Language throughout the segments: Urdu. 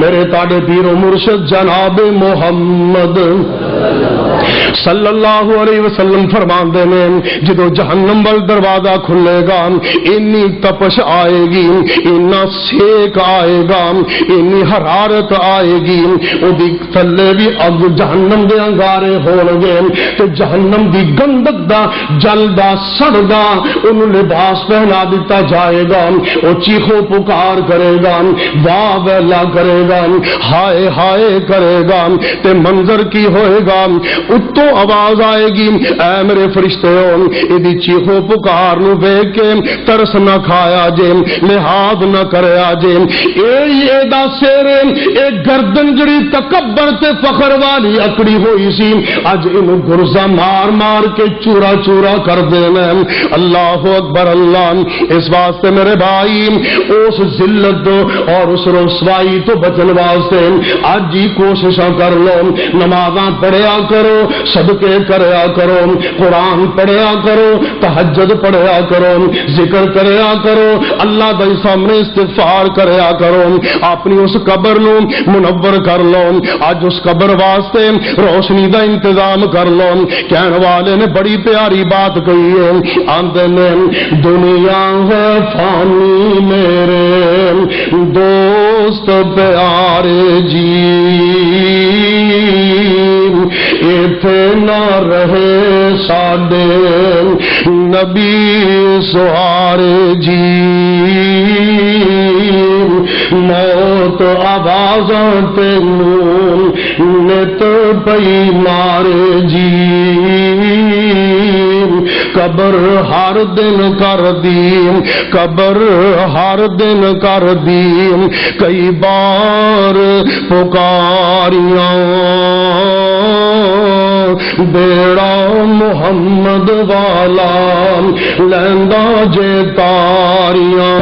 میرے تاڑے پیر و مرشد جناب محمد صلی اللہ علیہ وسلم فرماندے نے جدو جہنم وال دروازہ کھلے گا انی تپش آئے گی، اتنا سیک آئے گا، اتنی حرارت آئے گی، او دی تھلے بھی اگ جہنم دے انگارے ہون گے تے جہنم دی گندک دا جلدا سڑدا انہوں لباس پہنا دیتا جائے گا، او چیخو پکار کرے گا، واہ ویلا کرے گا، ہائے ہائے کرے گا، تے منظر کی ہوئے گا، اتو آواز آئے گی اے میرے فرشتے ہو ایدی چیخو پکار نو بیک کے ترس نہ کھایا جے، لحاظ نہ کریا جے، اے دا سیر اے گردن جڑی تکبر تے فخر والی اکڑی ہوئی سی اج انہوں گرزہ مار مار کے چورا چورا کر دینا۔ اللہ اکبر اللہ۔ اس واسطے میرے بھائی اس ذلت اور اس رسوائی تو بچن واسطے آج ہی کوششاں کر لو، نمازاں پڑھیا کرو، صدقے کریا کرو، قرآن پڑھیا کرو، تہجد پڑھیا کرو، ذکر کریا کرو، اللہ دے سامنے استغفار کریا کرو، اپنی اس قبر نو منور کر لو۔ آج اس قبر واسطے روشنی دا انتظام کر لو۔ کہنے والے نے بڑی پیاری بات کہی ہے، آندے نے دنیا ہے فانی میرے دوست پیارے جی، ایتھے نہ رہے ساڈے نبی سہارے جی، موت آوازاں تینوں نت پئی مارے جی، قبر ہر دن کر دی، قبر ہر دن کر دی، کئی بار پکاریاں بیڑا محمد والا لیندا جے تاریاں،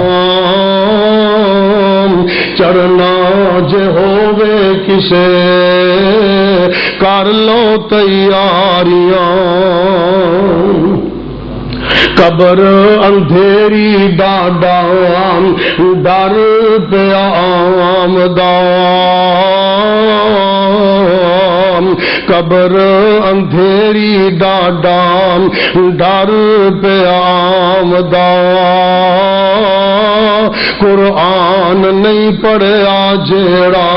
چڑھنا جے ہووے کسے کر لو تیاریاں، قبر اندھیری ڈاڈا ڈر پیا آمدا، قبر اندھیری ڈاڈا ڈر پیا آمدا، قرآن نہیں پڑھیا جیڑا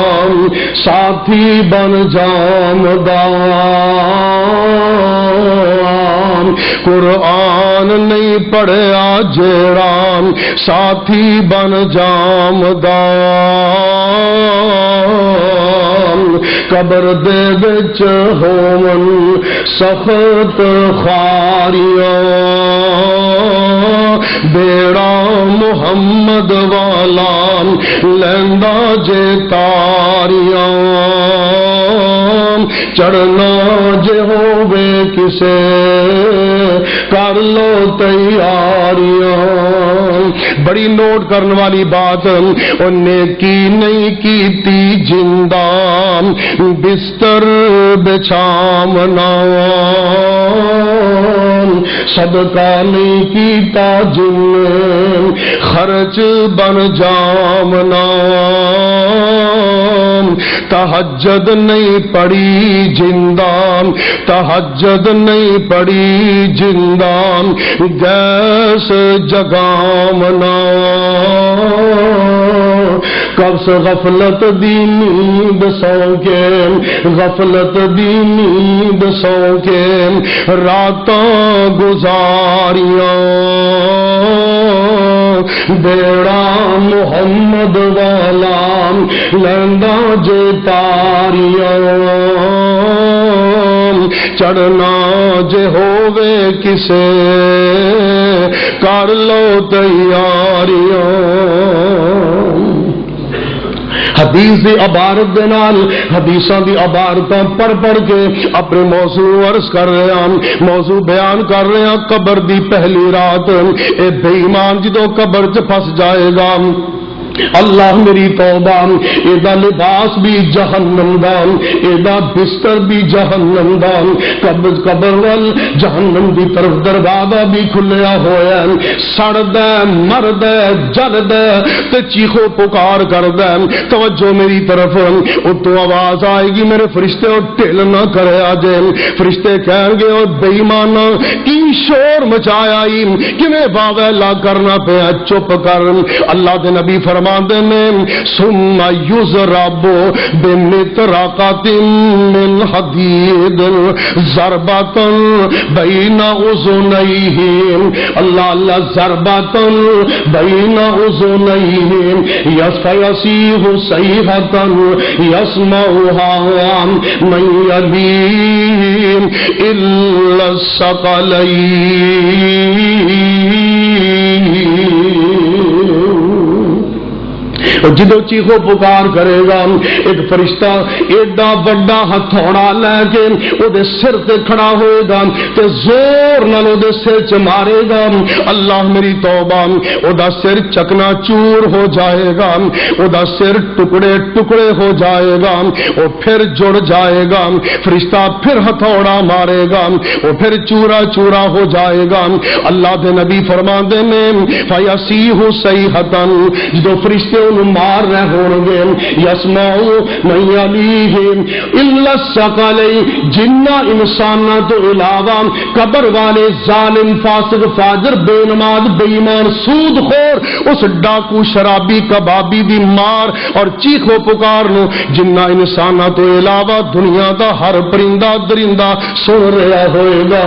ساتھی بن جامدا، قرآن نہیں پڑھیا جیڑا ساتھی بن جامدا، قبر دے وچ ہون سخت خاریاں، بیڑا محمد والا لیندا جے تاریاں، چڑھنا جے ہووے کسے کر لو تیاریاں۔ بڑی نوٹ کرنے والی بات، نیکی نہیں کیتی جندہ بستر بچھامنا، صدقہ نہیں کیتا جن خرچ بن جامنا، تہجد نہیں پڑھی جندہ، تہجد نہیں پڑھی جندہ گیس جگامنا، قبض غفلت دی نیند سو کے، غفلت دی نیند سو کے راتاں گزاریاں، بیڑا محمد والا لیندا جے تاریاں، چڑھنا جے ہووے کسے کر لو تیاریاں۔ حدیث دی عبارت دے نال حدیثاں دی عبارتاں پڑھ پڑھ کے اپنے موضوع عرض کر رہے ہیں، موضوع بیان کر رہے ہیں قبر دی پہلی رات۔ اے بے ایمان جدو قبر چ پھس جائے گا اللہ میری توبہ، ایدا لباس بھی جہنم دا، ایدا بستر بھی جہنم دا، قبر وال جہنم دی طرف دروازہ بھی کھلیا ہویا، سڑدا مردا جلدا تے چیخو پکار کردا، توجہ میری طرف، اتو آواز آئے گی میرے فرشتے اور ٹھل نہ کرے آجے، فرشتے کہیں گے اور بے ایمان کی شور مچایا کیویں واویلا کرنا پیا، چپ کر۔ اللہ دے نبی فرماندے نے ثم یضرب بمطرقۃ من حدید ضربۃ بین اذنیہ، اللہ اللہ ضربۃ بین اذنیہ یصیح صیحۃ یسمعها من یلیم الا الثقلین۔ جدو چیخو پکار کرے گا ایک فرشتہ ایڈا بڑا ہتھوڑا لے کے او دے سر تے کھڑا ہوئے گا تے زور نال او دے سر چ مارے گا، اللہ میری توبہ، او دا سر چکنا چور ہو جائے گا، او دا سر ٹکڑے ٹکڑے ہو جائے گا، او پھر جڑ جائے گا، فرشتہ پھر ہتھوڑا مارے گا، او پھر چورا چورا ہو جائے گا۔ اللہ دے نبی فرماندے نے فیصیح صیحۃ، جدو فرشتے انہوں مار رہے ہوں گے، یسمعو من یلیہم الا الثقلین، جنہ انسانہ تو علاوہ قبر والے ظالم فاسق فاجر بے نماز بے ایمان سود خور اس ڈاکو شرابی کبابی دی مار اور چیخو پکار نو جنہ انسانہ تو علاوہ دنیا دا ہر پرندہ درندہ سن رہا ہوئے گا۔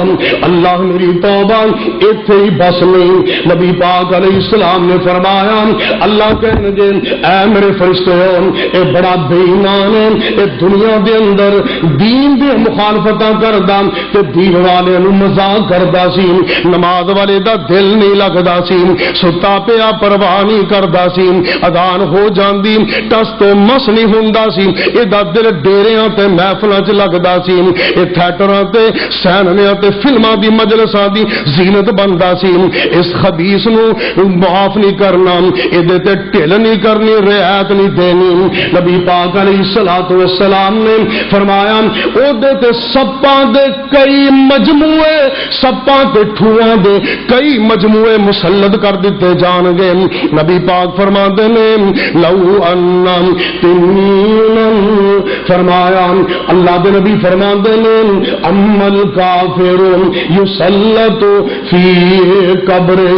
اللہ میری توبہ، ایتھے ہی بس نہیں، نبی پاک علیہ السلام نے فرمایا اللہ کہنے دے اے میرے فرشتے اے بڑا بے ایمان ہے، اے دنیا دے اندر دین دے مخالفتاں کردا تے دین والے نو مذاق کردا سی، نماز والے دا دل نہیں لگدا سی، ستا پیا پرواہ نہیں کردا سی، اذان ہو جاندی ٹس تو مس نہیں ہوندا سی، اے دا دل ڈیریاں تے محفلاں چ لگدا سی، اے تھیٹراں تے سینماں تے فلماں دی مجلساں دی زینت بندا سی، اس خبیث نو معاف نہیں کرنا، اے دے تے ٹھل نہیں کرنی، رعایت نہیں دینی۔ نبی پاک علیہ الصلوۃ والسلام نے فرمایا او دے تے سپاں دے کئی مجموعے، سپاں تے ٹھواں دے کئی مجموعے مسلط کر دیتے جان گے۔ نبی پاک فرماندے نے لو ان تنین، فرمایا اللہ دے نبی فرماندے نے امل کافر یسلط فی قبرہ،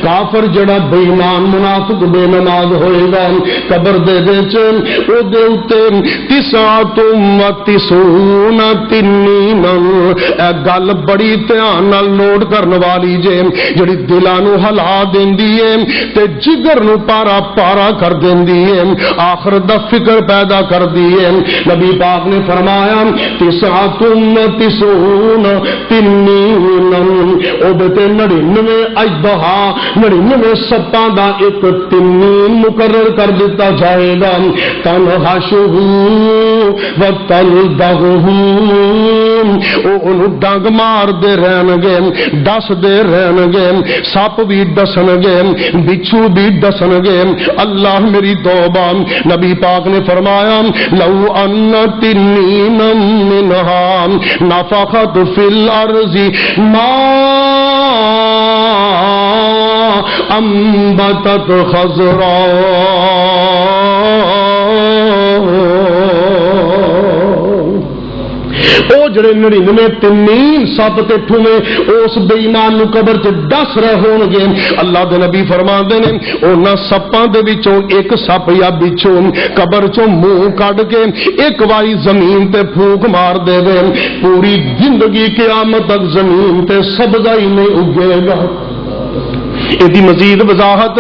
کافر جڑا بے ایمان منافق بے نماز ہوئے گا قبر دے وچ او دے اوتے 99 تنین، اے گل بڑی دھیان نال نوٹ کرن والی جے، جڑی دلاں نو ہلا دیندی ہے تے جگر نو پارا پارا کر دیندی ہے، آخرت دا فکر پیدا کردی ہے۔ نبی پاک نے فرمایا 99 تنین، او دے تے 99 اجدہا 99 سپاں دا ایک تنین مقرر کر دیتا جائے گا، تنحشہ وتلدغہ، او انہوں ڈنگ مار دے رہن گے، ڈس دے رہن گے، سپ بھی ڈسن گے، بچھو بھی ڈسن گے۔ اللہ میری توبہ، نبی پاک نے فرمایا لو ان تنین منہا نفخت فی الارض ما انبتت خضرا، او جڑے 99 تنین سپ تے ٹھویں اس بے ایمان نو قبر تے ڈس رہے ہون گے، اللہ دے نبی فرماندے نے انہاں سپاں دے وچوں ایک سپ یا بچھو قبر چوں منہ کڈ کے ایک واری زمین تے پھونک مار دے وے، پوری زندگی قیامت تک زمین تے سبزہ ہی نہیں اگے گا۔ اس دی مزید وضاحت